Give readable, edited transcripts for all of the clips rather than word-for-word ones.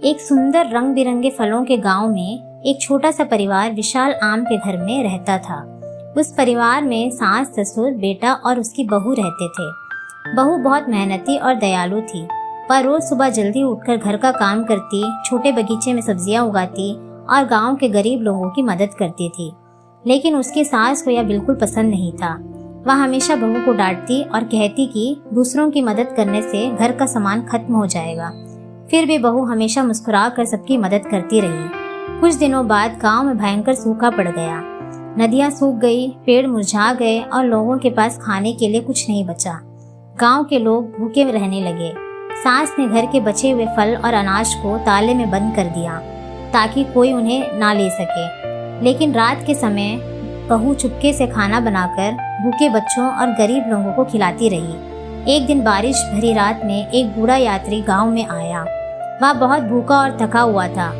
एक सुंदर रंग बिरंगे फलों के गांव में एक छोटा सा परिवार विशाल आम के घर में रहता था। उस परिवार में सास, ससुर, बेटा और उसकी बहू रहते थे। बहू बहुत मेहनती और दयालु थी। वह रोज सुबह जल्दी उठकर घर का काम करती, छोटे बगीचे में सब्जियां उगाती और गांव के गरीब लोगों की मदद करती थी। लेकिन उसकी सास को यह बिल्कुल पसंद नहीं था। वह हमेशा बहू को डांटती और कहती कि दूसरों की मदद करने से घर का सामान खत्म हो जाएगा। फिर भी बहू हमेशा मुस्कुरा कर सबकी मदद करती रही। कुछ दिनों बाद गांव में भयंकर सूखा पड़ गया। नदियां सूख गई, पेड़ मुरझा गए और लोगों के पास खाने के लिए कुछ नहीं बचा। गांव के लोग भूखे रहने लगे। सास ने घर के बचे हुए फल और अनाज को ताले में बंद कर दिया ताकि कोई उन्हें ना ले सके। लेकिन रात के समय बहू चुपके से खाना बनाकर भूखे बच्चों और गरीब लोगों को खिलाती रही। एक दिन बारिश भरी रात में एक बूढ़ा यात्री गांव में आया। वह बहुत भूखा और थका हुआ था।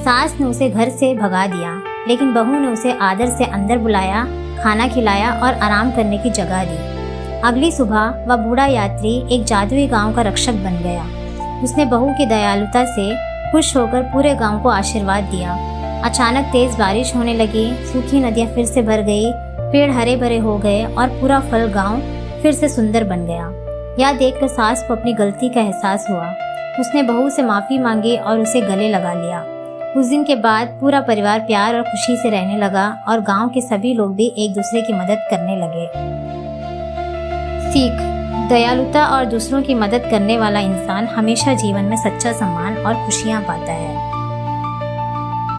सास ने उसे घर से भगा दिया, लेकिन बहू ने उसे आदर से अंदर बुलाया, खाना खिलाया और आराम करने की जगह दी। अगली सुबह वह बूढ़ा यात्री एक जादुई गांव का रक्षक बन गया। उसने बहू की दयालुता से खुश होकर पूरे गांव को आशीर्वाद दिया। अचानक तेज बारिश होने लगी, सूखी नदियां फिर से भर गई, पेड़ हरे भरे हो गए और पूरा फल गांव फिर से सुंदर बन गया। यह देखकर सास को अपनी गलती का एहसास हुआ। उसने बहू से माफी मांगी और उसे गले लगा लिया। उस दिन के बाद पूरा परिवार प्यार और खुशी से रहने लगा और गांव के सभी लोग भी एक दूसरे की मदद करने लगे। सीख: दयालुता और दूसरों की मदद करने वाला इंसान हमेशा जीवन में सच्चा सम्मान और खुशियां पाता है।